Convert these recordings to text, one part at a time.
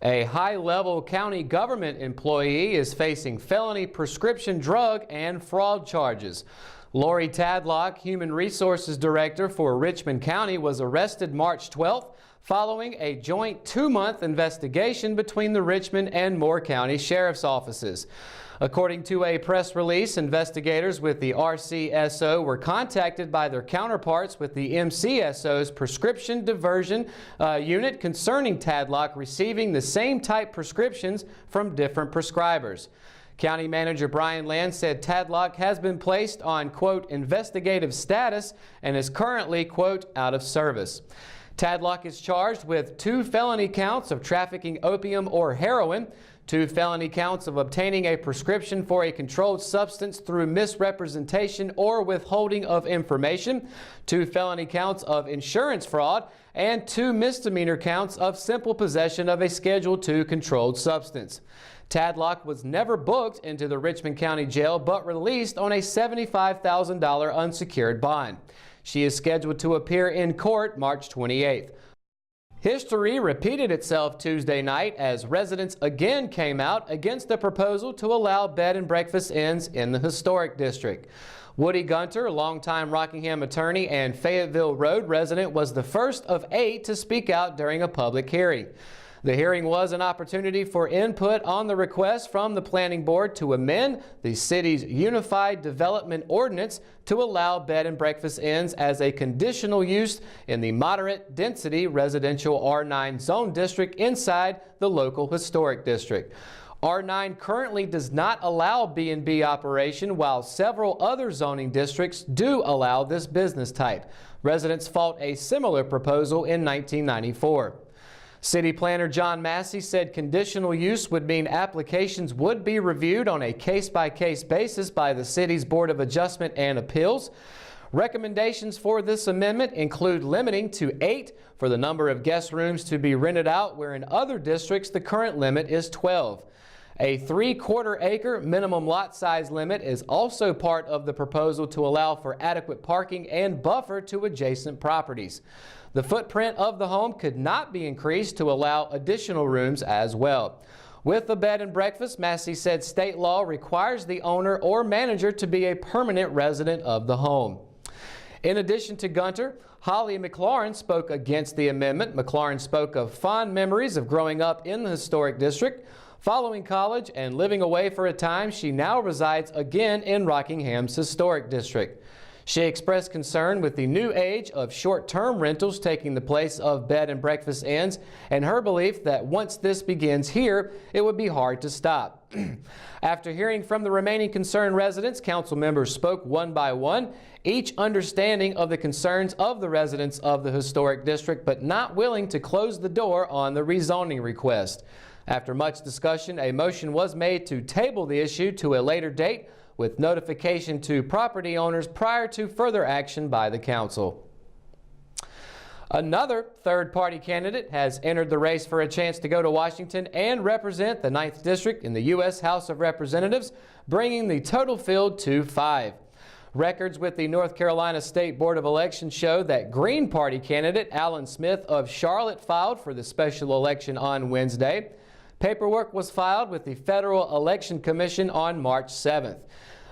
A high-level county government employee is facing felony prescription drug and fraud charges. Lori Tadlock, Human Resources Director for Richmond County, was arrested March 12th following a joint 2-month investigation between the Richmond and Moore County Sheriff's offices. According to a press release, investigators with the RCSO were contacted by their counterparts with the MCSO's prescription diversion unit concerning Tadlock receiving the same type prescriptions from different prescribers. County Manager Brian Land said Tadlock has been placed on, quote, investigative status and is currently, quote, out of service. Tadlock is charged with 2 felony counts of trafficking opium or heroin, 2 felony counts of obtaining a prescription for a controlled substance through misrepresentation or withholding of information, 2 felony counts of insurance fraud, and 2 misdemeanor counts of simple possession of a Schedule II controlled substance. Tadlock was never booked into the Richmond County Jail but released on a $75,000 unsecured bond. She is scheduled to appear in court March 28th. History repeated itself Tuesday night as residents again came out against the proposal to allow bed and breakfast inns in the historic district. Woody Gunter, longtime Rockingham attorney and Fayetteville Road resident, was the first of 8 to speak out during a public hearing. The hearing was an opportunity for input on the request from the Planning Board to amend the city's Unified Development Ordinance to allow bed and breakfast inns as a conditional use in the moderate density residential R9 zone district inside the local historic district. R9 currently does not allow B&B operation, while several other zoning districts do allow this business type. Residents fought a similar proposal in 1994. City Planner John Massey said conditional use would mean applications would be reviewed on a case-by-case basis by the city's Board of Adjustment and Appeals. Recommendations for this amendment include limiting to 8 for the number of guest rooms to be rented out, where in other districts the current limit is 12. A 3/4 acre minimum lot size limit is also part of the proposal to allow for adequate parking and buffer to adjacent properties. The footprint of the home could not be increased to allow additional rooms as well. With the bed and breakfast, Massey said state law requires the owner or manager to be a permanent resident of the home. In addition to Gunter, Holly McLaurin spoke against the amendment. McLaurin spoke of fond memories of growing up in the historic district. Following college and living away for a time, she now resides again in Rockingham's historic district. She expressed concern with the new age of short-term rentals taking the place of bed and breakfast inns, and her belief that once this begins here, it would be hard to stop. After hearing from the remaining concerned residents, council members spoke one by one, each understanding of the concerns of the residents of the historic district, but not willing to close the door on the rezoning request. After much discussion, a motion was made to table the issue to a later date, with notification to property owners prior to further action by the council. Another third-party candidate has entered the race for a chance to go to Washington and represent the 9th District in the U.S. House of Representatives, bringing the total field to 5. Records with the North Carolina State Board of Elections show that Green Party candidate Alan Smith of Charlotte filed for the special election on Wednesday. Paperwork was filed with the Federal Election Commission on March 7th.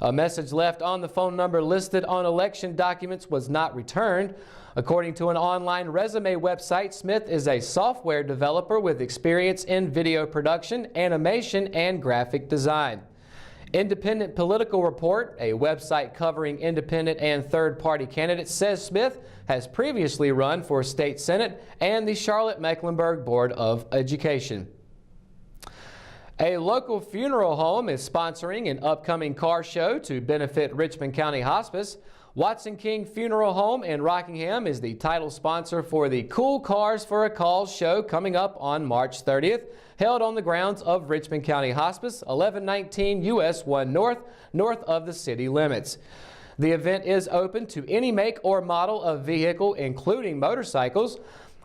A message left on the phone number listed on election documents was not returned. According to an online resume website, Smith is a software developer with experience in video production, animation, and graphic design. Independent Political Report, a website covering independent and third-party candidates, says Smith has previously run for State Senate and the Charlotte-Mecklenburg Board of Education. A local funeral home is sponsoring an upcoming car show to benefit Richmond County Hospice. Watson King Funeral Home in Rockingham is the title sponsor for the Cool Cars for a Cause show coming up on March 30th, held on the grounds of Richmond County Hospice, 1119 US 1 North, north of the city limits. The event is open to any make or model of vehicle, including motorcycles.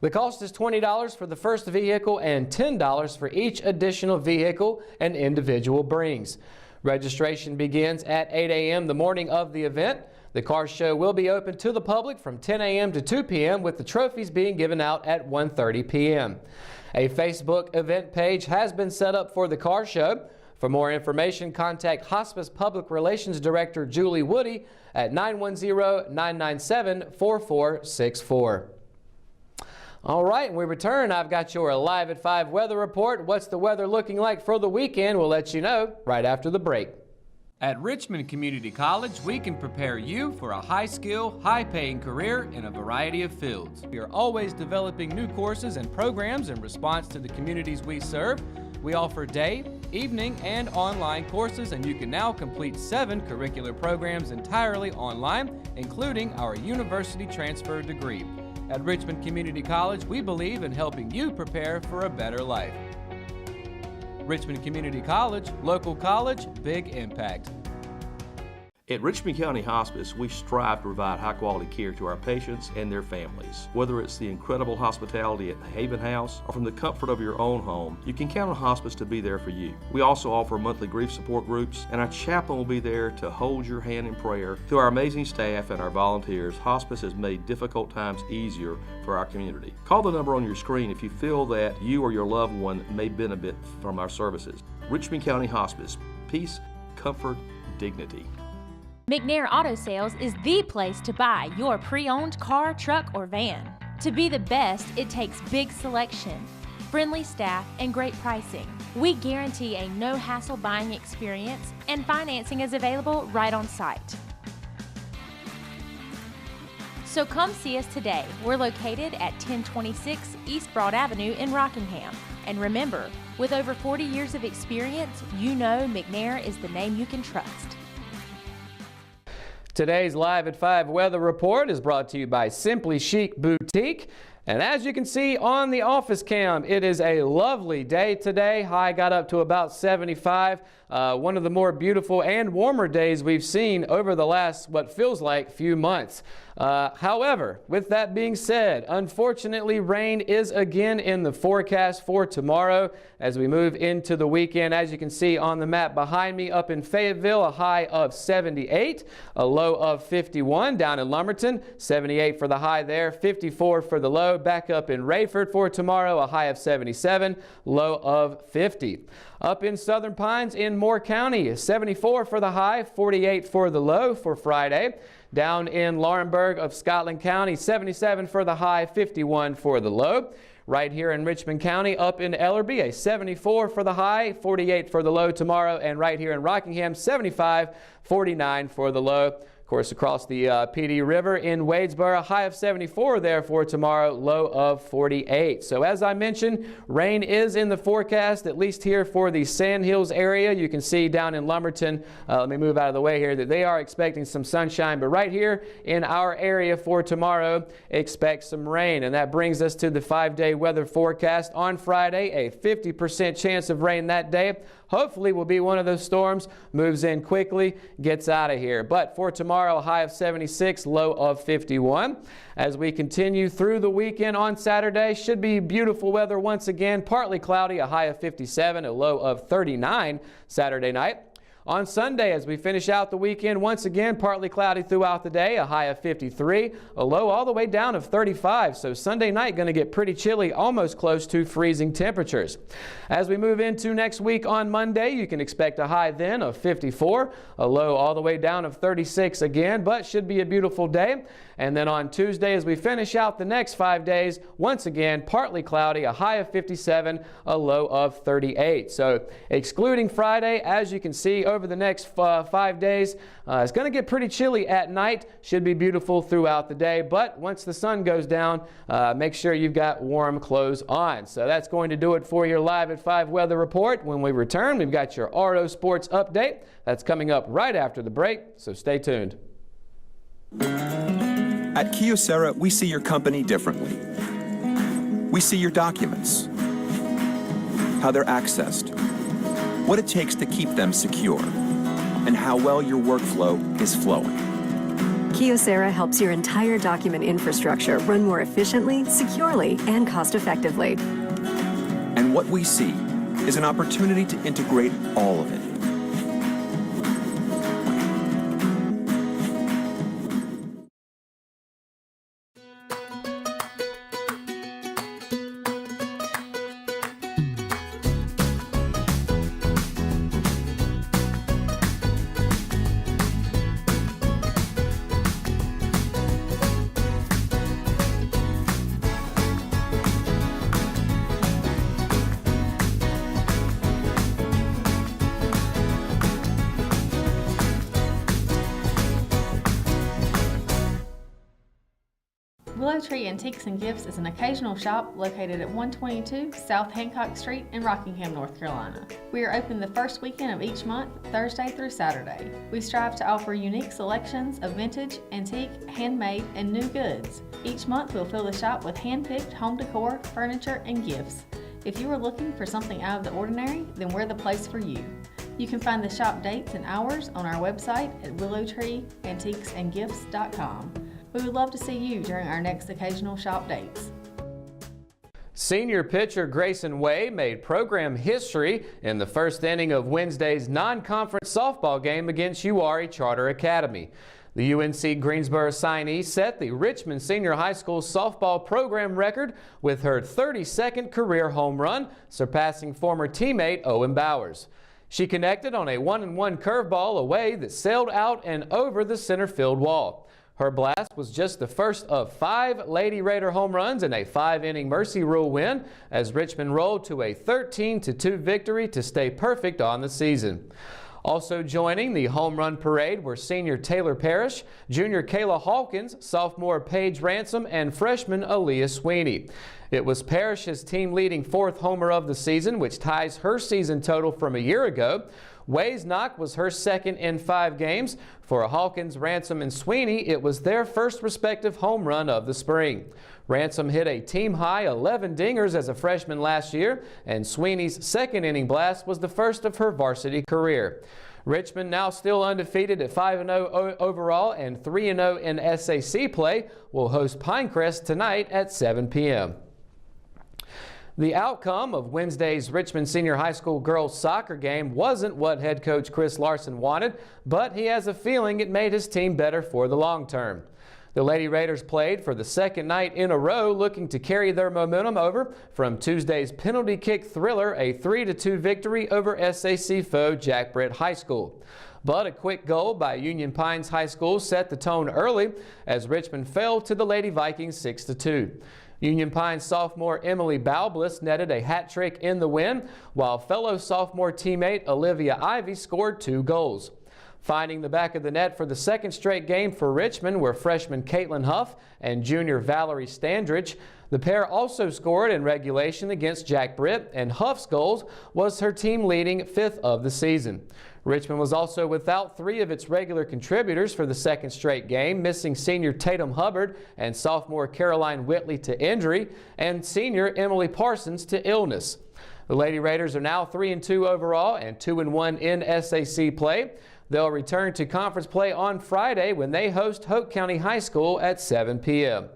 The cost is $20 for the first vehicle and $10 for each additional vehicle an individual brings. Registration begins at 8 a.m. the morning of the event. The car show will be open to the public from 10 a.m. to 2 p.m. with the trophies being given out at 1:30 p.m. A Facebook event page has been set up for the car show. For more information, contact Hospice Public Relations Director Julie Woody at 910-997-4464. All right, when we return, I've got your Live at 5 weather report. What's the weather looking like for the weekend? We'll let you know right after the break. At Richmond Community College, we can prepare you for a high-skill, high-paying career in a variety of fields. We are always developing new courses and programs in response to the communities we serve. We offer day, evening, and online courses, and you can now complete 7 curricular programs entirely online, including our university transfer degree. At Richmond Community College, we believe in helping you prepare for a better life. Richmond Community College, local college, big impact. At Richmond County Hospice, we strive to provide high-quality care to our patients and their families. Whether it's the incredible hospitality at the Haven House or from the comfort of your own home, you can count on Hospice to be there for you. We also offer monthly grief support groups, and our chaplain will be there to hold your hand in prayer. Through our amazing staff and our volunteers, Hospice has made difficult times easier for our community. Call the number on your screen if you feel that you or your loved one may benefit from our services. Richmond County Hospice. Peace, comfort, dignity. McNair Auto Sales is the place to buy your pre-owned car, truck, or van. To be the best, it takes big selection, friendly staff, and great pricing. We guarantee a no-hassle buying experience, and financing is available right on site. So come see us today. We're located at 1026 East Broad Avenue in Rockingham. And remember, with over 40 years of experience, you know McNair is the name you can trust. Today's Live at 5 weather report is brought to you by Simply Chic Boutique. And as you can see on the office cam, it is a lovely day today. High got up to about 75. One of the more beautiful and warmer days we've seen over the last, what feels like, few months. However, with that being said, unfortunately, rain is again in the forecast for tomorrow as we move into the weekend. As you can see on the map behind me, up in Fayetteville, a high of 78, a low of 51. Down in Lumberton, 78 for the high there, 54 for the low. Back up in Rayford for tomorrow, a high of 77, low of 50. Up in Southern Pines in Moore County, 74 for the high, 48 for the low for Friday. Down in Laurinburg of Scotland County, 77 for the high, 51 for the low. Right here in Richmond County, up in Ellerby, a 74 for the high, 48 for the low tomorrow. And right here in Rockingham, 75, 49 for the low. Of course, across the PD River in Wadesboro, high of 74 there for tomorrow, low of 48. So as I mentioned, rain is in the forecast, at least here for the Sand Hills area. You can see down in Lumberton, let me move out of the way here, that they are expecting some sunshine. But right here in our area for tomorrow, expect some rain. And that brings us to the 5-day weather forecast. On Friday, a 50% chance of rain that day. Hopefully will be one of those storms, moves in quickly, gets out of here. But for tomorrow, a high of 76, low of 51. As we continue through the weekend on Saturday, should be beautiful weather once again. Partly cloudy, a high of 57, a low of 39 Saturday night. On Sunday, as we finish out the weekend, once again, partly cloudy throughout the day, a high of 53, a low all the way down of 35. So Sunday night going to get pretty chilly, almost close to freezing temperatures. As we move into next week on Monday, you can expect a high then of 54, a low all the way down of 36 again, but should be a beautiful day. And then on Tuesday, as we finish out the next 5 days, once again, partly cloudy, a high of 57, a low of 38. So excluding Friday, as you can see, over the next 5 days, it's going to get pretty chilly at night. Should be beautiful throughout the day, but once the sun goes down, make sure you've got warm clothes on. So that's going to do it for your Live at 5 weather report. When we return, we've got your RO Sports update. That's coming up right after the break, so stay tuned. At Kyocera, we see your company differently. We see your documents, how they're accessed, what it takes to keep them secure, and how well your workflow is flowing. Kyocera helps your entire document infrastructure run more efficiently, securely, and cost-effectively. And what we see is an opportunity to integrate all of it. Willow Tree Antiques and Gifts is an occasional shop located at 122 South Hancock Street in Rockingham, North Carolina. We are open the first weekend of each month, Thursday through Saturday. We strive to offer unique selections of vintage, antique, handmade, and new goods. Each month we'll fill the shop with hand-picked home decor, furniture, and gifts. If you are looking for something out of the ordinary, then we're the place for you. You can find the shop dates and hours on our website at willowtreeantiquesandgifts.com. We would love to see you during our next occasional shop dates. Senior pitcher Grayson Way made program history in the first inning of Wednesday's non-conference softball game against Uwharrie Charter Academy. The UNC Greensboro signee set the Richmond Senior High School softball program record with her 32nd career home run, surpassing former teammate Owen Bowers. She connected on a 1-1 curveball away that sailed out and over the center field wall. Her blast was just the first of 5 Lady Raider home runs in a 5-inning Mercy Rule win as Richmond rolled to a 13-2 victory to stay perfect on the season. Also joining the home run parade were senior Taylor Parrish, junior Kayla Hawkins, sophomore Paige Ransom, and freshman Aaliyah Sweeney. It was Parrish's team-leading 4th homer of the season, which ties her season total from a year ago. Way's knock was her 2nd in 5 games. For Hawkins, Ransom, and Sweeney, it was their first respective home run of the spring. Ransom hit a team-high 11 dingers as a freshman last year, and Sweeney's 2nd inning blast was the first of her varsity career. Richmond, now still undefeated at 5-0 overall and 3-0 in SAC play, will host Pinecrest tonight at 7 p.m. The outcome of Wednesday's Richmond Senior High School girls soccer game wasn't what head coach Chris Larson wanted, but he has a feeling it made his team better for the long term. The Lady Raiders played for the 2nd night in a row, looking to carry their momentum over from Tuesday's penalty kick thriller, a 3-2 victory over SAC foe Jack Britt High School. But a quick goal by Union Pines High School set the tone early as Richmond fell to the Lady Vikings 6-2. Union Pines sophomore Emily Baubliss netted a hat trick in the win, while fellow sophomore teammate Olivia Ivy scored 2 goals. Finding the back of the net for the 2nd straight game for Richmond were freshman Caitlin Huff and junior Valerie Standridge. The pair also scored in regulation against Jack Britt, and Huff's goals was her team-leading 5th of the season. Richmond was also without 3 of its regular contributors for the 2nd straight game, missing senior Tatum Hubbard and sophomore Caroline Whitley to injury, and senior Emily Parsons to illness. The Lady Raiders are now 3-2 overall and 2-1 in SAC play. They'll return to conference play on Friday when they host Hoke County High School at 7 p.m.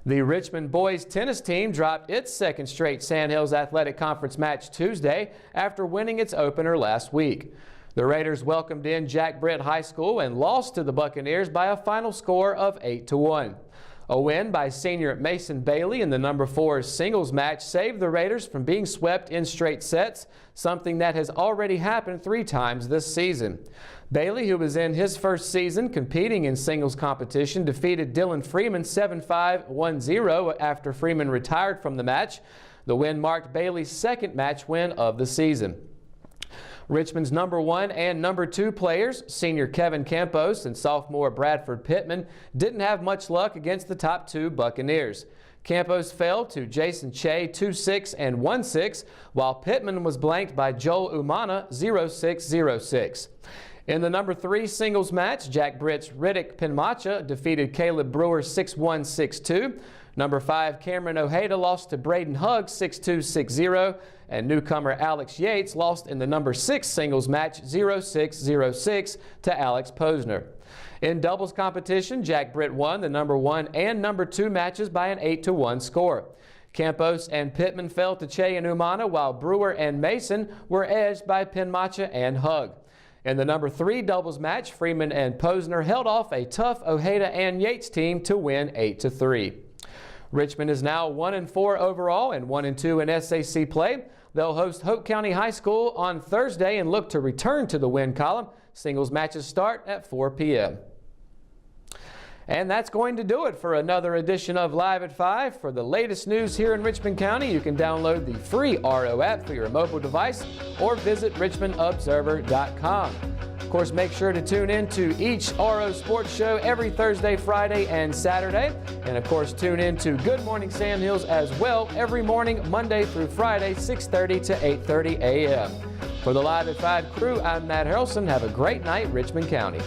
The Richmond boys tennis team dropped its 2nd straight Sandhills Athletic Conference match Tuesday after winning its opener last week. The Raiders welcomed in Jack Britt High School and lost to the Buccaneers by a final score of 8-1. A win by senior Mason Bailey in the number 4 singles match saved the Raiders from being swept in straight sets, something that has already happened 3 times this season. Bailey, who was in his first season competing in singles competition, defeated Dylan Freeman 7-5, 1-0 after Freeman retired from the match. The win marked Bailey's 2nd match win of the season. Richmond's number 1 and number 2 players, senior Kevin Campos and sophomore Bradford Pittman, didn't have much luck against the top 2 Buccaneers. Campos fell to Jason Che 2-6 and 1-6, while Pittman was blanked by Joel Umana 0-6-0-6. In the number 3 singles match, Jack Britt's Riddick Pinmacha defeated Caleb Brewer 6-1, 6-2. Number 5 Cameron Ojeda lost to Braden Hugg 6-2, 6-0. And newcomer Alex Yates lost in the number 6 singles match 0-6, 0-6 to Alex Posner. In doubles competition, Jack Britt won the number 1 and number 2 matches by an 8-1 score. Campos and Pittman fell to Che and Umana, while Brewer and Mason were edged by Pinmacha and Hugg. In the number 3 doubles match, Freeman and Posner held off a tough Ojeda and Yates team to win 8-3. Richmond is now 1-4 overall and 1-2 in SAC play. They'll host Hoke County High School on Thursday and look to return to the win column. Singles matches start at 4 p.m. And that's going to do it for another edition of Live at 5. For the latest news here in Richmond County, you can download the free RO app for your mobile device or visit richmondobserver.com. course, make sure to tune in to each RO Sports Show every Thursday, Friday, and Saturday. And of course, tune in to Good Morning Sam Hills as well every morning, Monday through Friday, 6:30 to 8:30 a.m. For the Live at 5 crew, I'm Matt Harrelson. Have a great night, Richmond County.